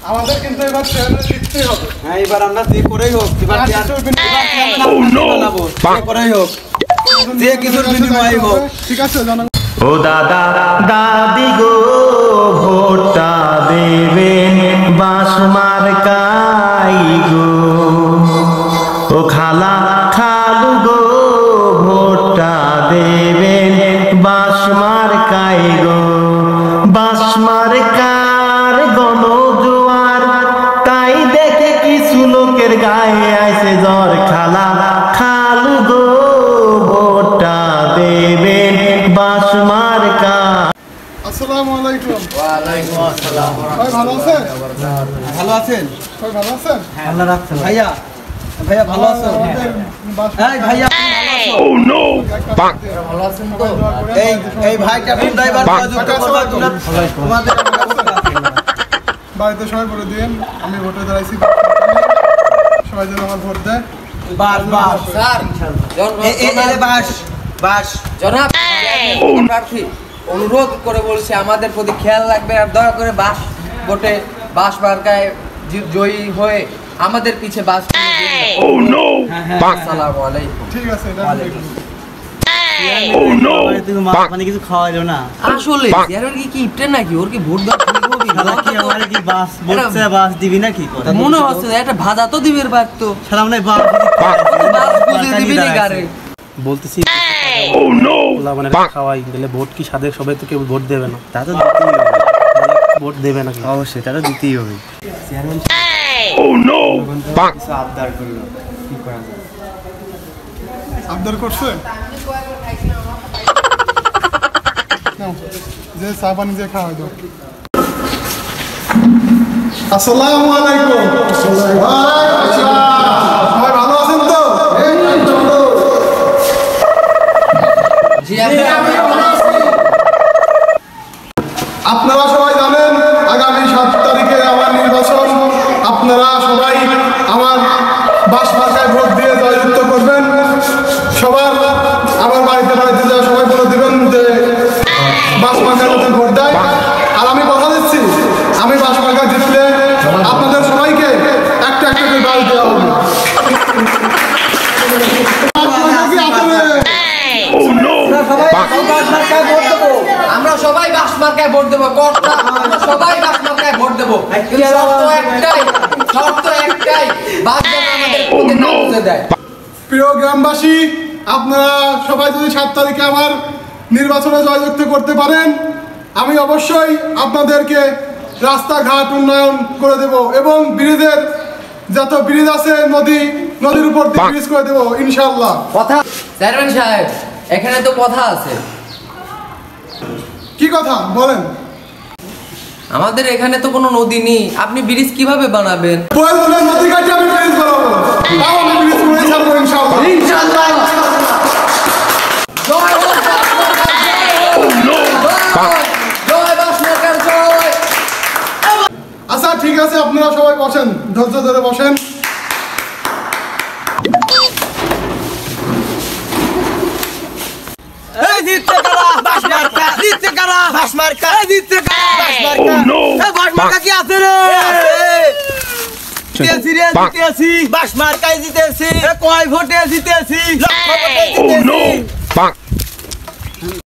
আমাদের কিন্তু এবার চেয়ারম্যান জিততেই হবে। হ্যাঁ এবার আমরা যে করেই হোক এবার বানাবো, যে করেই হোক, যে কিছুর বিনিময়ে হোক। ঠিক আছে জনগণ। ও দাদা দাদি গো ভোটটা দেবেন বাঁশ মার্কাই গো। ও খালা খালু গো ভোটটা দেবেন বাঁশ মার্কাই গো। বাঁশ মার্কার গণজোয়ার তাই দেখে কিছু লোকের গায়ে আইছে জ্বর। খালা খালু গো ভোটটা দেবেন বাঁশ মার্কা। আসসালামু আলাইকুম। ওয়ালাইকুম আসসালাম। ভাই ভালো আছেন? ভালো আছেন? ভাই ভালো আছেন? আল্লাহ রাখছেন। ভাইয়া ভাইয়া ভালো আছেন? এই ভাইয়া ও নো ভালো আছেন তো? এই ভাইটা কোন ড্রাইভার যুক্ত করবা তোমাদের বাড়িতে সবাই বলে দিন আমি ভোটে দাঁড়াইছি, সবাই যেন আমার ভোট দেয়। বাস বাস স্যার এই বাস বাস জনাব প্রার্থী অনুরোধ করে বলছি আমাদের প্রতি খেয়াল রাখবে আর দয়া করে ভোটে বাস মার্কায় জয়ী হয়ে আমাদের পিছে বাস আসসালামু আলাইকুম। ঠিক আছে মানে কিছু খাওয়াইলো না আসলে চেয়ারম্যান কি ইফতার নাকি ওর কি ভোট দেওয়া কি আমার কি বাস বলছে বাস দিবি নাকি মনে হচ্ছে একটা ভাজা তো দিবের বাক্ত সালাম নাই বাস বাস বুঝে দিবি নি গারে বলতেছি মানে খাওয়াই গেলে ভোট কি সাদে সবাই তো কেউ ভোট দেবে না, তা তো দিতেই হবে, ভোট দেবে না অবশ্যই, তা তো দিতেই হবে। চেয়ারম্যান কিছু আবদার করলো, কি করা যায়? আবদার করছে যে চা পানি যে খাওয়া দাও। আসসালামু আলাইকুম। সবাই ভালো আছেন তো? আপনারা সবাই জানেন আগামী 7 তারিখে আমার নির্বাচন। আপনারা সবাই আমার বাস মার্কায় ভোট দিয়ে জয়যুক্ত করবেন। সবার আমার বাড়িতে বাড়িতে যা সবাই বলে দেবেন যে বাস মার্কায় যাতে ভোট দেয়। আর আমি কথা দিচ্ছি আমি বাস মার্কায় জিতলে আপনাদের সবাইকে একটা একটা করে বাস দেওয়া হবে। আমরা সবাই বাস মার্কায় ভোট দেবো, আমরা সবাই বাস মার্কায় ভোট দেবো, শর্ত একটাই বাস যেন আমাদের প্রতি না বুঝে দেয়। প্রিয় গ্রামবাসী, আপনারা সবাই যদি 7 তারিখে আমার নির্বাচনে জয়যুক্ত করতে পারেন আমি অবশ্যই আপনাদেরকে রাস্তাঘাট উন্নয়ন করে দেব এবং ব্রিজের যত ব্রিজ আছে নদীর উপর দিয়ে ব্রিজ করে দেব ইনশাআল্লাহ। কথা চেয়ারম্যান সাহেব এখানে তো কথা আছে। কি কথা বলেন? আমাদের এখানে তো কোনো নদী নেই, আপনি ব্রিজ কিভাবে বানাবেন? প্রয়োজনে নদী কাটে আমি ব্রিজ বানাবো, তাও আমি ব্রিজ করে ছাড়বো ইনশাআল্লাহ। ইনশাআল্লাহ। জয় হোক জয় বাস মার্কার জয়। আচ্ছা ঠিক আছে, আপনারা সবাই বসেন, ধৈর্য ধরে বসেন। এই জিততে কারা বাস মার্কা, জিততে কারা বাস মার্কা, এই জিততে কারা বাস মার্কা। এই বাস মার্কা কি আছে রে? জিতেছি রে, জিতেছি বাস মার্কায় জিতেছি। কয় ভোটে জিতেছি? লক্ষ ভোটে জিতেছি।